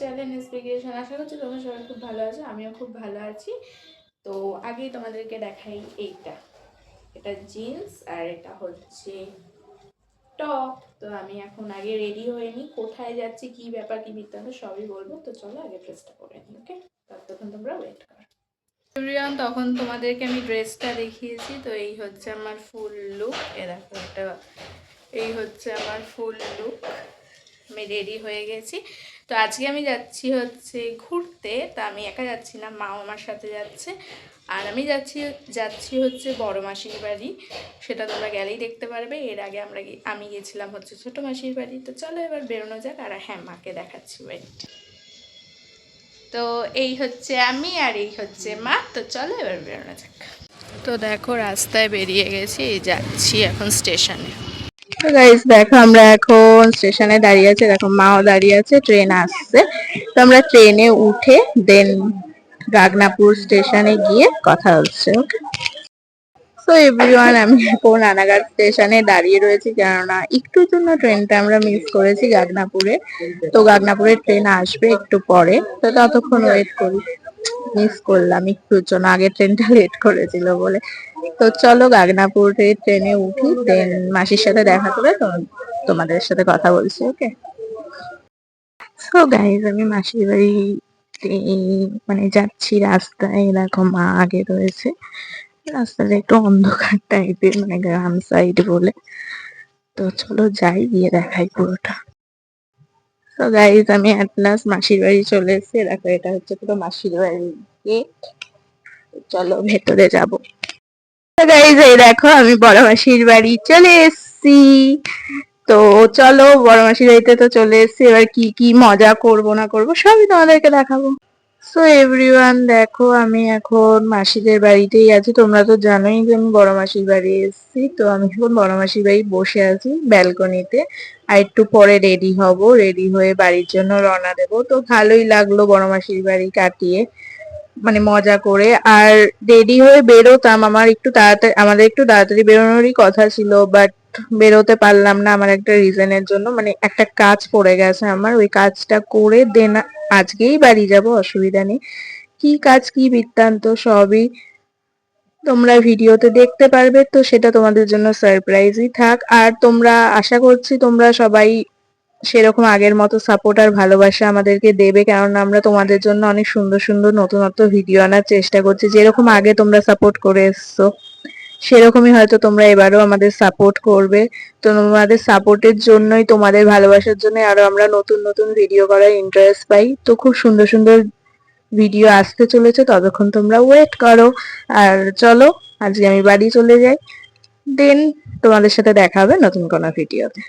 Channel inspiration. আশা করছি তোমরা সবাই খুব ভালো আছো, আমিও খুব ভালো আছি। তো আগেই তোমাদেরকে দেখাই এটা জিন্স আর এটা হচ্ছে টপ। তো আমি এখন আগে রেডি হয়ে নিই, কোথায় যাচ্ছি, কি ব্যাপার, কি বৃত্তান্ত সবই বলবো। তো চলো আগে ড্রেসটা পরে নিই, ওকে? ততক্ষণ তোমরা ওয়েট করো। এভরিওয়ান, তখন তোমাদেরকে আমি ড্রেসটা দেখিয়েছি। তো এই হচ্ছে আমার ফুল লুক। এই হচ্ছে আমার ফুল লুক। আমি রেডি হয়ে গেছি। তো আজকে আমি যাচ্ছি হচ্ছে ঘুরতে। তা আমি একা যাচ্ছি না, মাও আমার সাথে যাচ্ছে। আর আমি যাচ্ছি হচ্ছে বড় মাসির বাড়ি। সেটা তোমরা গেলেই দেখতে পারবে। এর আগে আমি গেছিলাম হচ্ছে ছোট মাসির বাড়ি। তো চলো এবার বেরোনো যাক। আর হ্যাঁ, মাকে দেখাচ্ছি, ওয়েট। তো এই হচ্ছে আমি আর এই হচ্ছে মা। তো চলো এবার বেরোনো যাক। তো দেখো রাস্তায় বেরিয়ে গেছি, যাচ্ছি এখন স্টেশনে। তো গাইস দেখো, আমরা এখন স্টেশনে দাঁড়িয়ে আছি। দেখো মাও দাঁড়িয়ে আছে, ট্রেন আসছে। তো আমরা ট্রেনে উঠে দেন গাগনাপুর স্টেশনে গিয়ে কথা হচ্ছে, ওকে? সো এভরিওয়ান, আমি এখন রানাঘাট স্টেশনে দাঁড়িয়ে রয়েছি, কেননা একটুর জন্য ট্রেনটা আমরা মিস করেছি গাগনাপুরে। তো গাগনাপুরের ট্রেন আসবে একটু পরে, তো ততক্ষণ ওয়েট করি। মিস করলাম একটুর জন্য, আগের ট্রেনটা লেট করেছিল বলে। তো চলো গাগনাপুরে ট্রেনে উঠি, দেন মাসির সাথে দেখা করে তোমাদের সাথে কথা বলছি, ওকে? সো গাইজ, আমি মাসির বাড়ি মানে যাচ্ছি রাস্তায়। দেখো মা আগে রয়েছে। রাস্তাটা একটু অন্ধকার টাইপের, মানে গ্রাম সাইড বলে। তো চলো যাই, গিয়ে দেখাই পুরোটা। তো গাইজ, আমি অ্যাট লাস্ট মাসির বাড়ি চলে এসেছি। দেখো এটা হচ্ছে পুরো মাসির বাড়ি গেট। চলো ভেতরে যাব। গাইজ এই দেখো, আমি বড় মাসির বাড়ি চলে এসেছি। তো চলো, বড় মাসির বাড়িতে তো চলে এসেছি। এবার কি কি মজা করব না করব সবই তোমাদেরকে দেখাবো। সো এভরিওয়ান, দেখো আমি এখন মাসিদের বাড়িতেই আছি। তোমরা তো জানোই যে আমি বড় মাসির বাড়ি এসেছি। তো আমি এখন বড় মাসির বাড়ি বসে আছি ব্যালকনিতে। আর একটু পরে রেডি হব, রেডি হয়ে বাড়ির জন্য রওনা দেব। তো ভালোই লাগলো বড় মাসির বাড়ি কাটিয়ে, মানে মজা করে। আর রেডি হয়ে বেরোতাম, আমাদের একটু তাড়াতাড়ি বেরোনোরই কথা ছিল, বাট বেরোতে পারলাম না আমার একটা রিজনের জন্য। মানে একটা কাজ পড়ে গেছে আমার, ওই কাজটা করে দেন আজকেই বাড়ি যাব, অসুবিধা নেই। কি কাজ, কি বৃত্তান্ত সবই তোমরা ভিডিওতে দেখতে পারবে। তো সেটা তোমাদের জন্য সারপ্রাইজই থাক। আর তোমরা, আশা করছি তোমরা সবাই সেরকম আগের মতো সাপোর্ট আর ভালোবাসা আমাদেরকে দেবে, কারণ আমরা তোমাদের জন্য অনেক সুন্দর সুন্দর নতুনত্ব ভিডিও আনার চেষ্টা করছি। যেরকম আগে তোমরা সাপোর্ট করে এসছো, সেরকমই হয়তো তোমরা এবারও আমাদের সাপোর্ট করবে। তো তোমাদের সাপোর্টের জন্যই, তোমাদের ভালোবাসার জন্য আরো আমরা নতুন নতুন ভিডিও করার ইন্টারেস্ট পাই। তো খুব সুন্দর সুন্দর ভিডিও আসতে চলেছে, ততক্ষণ তোমরা ওয়েট করো। আর চলো আজকে আমি বাড়ি চলে যাই, দেন তোমাদের সাথে দেখা হবে নতুন কোনো ভিডিওতে।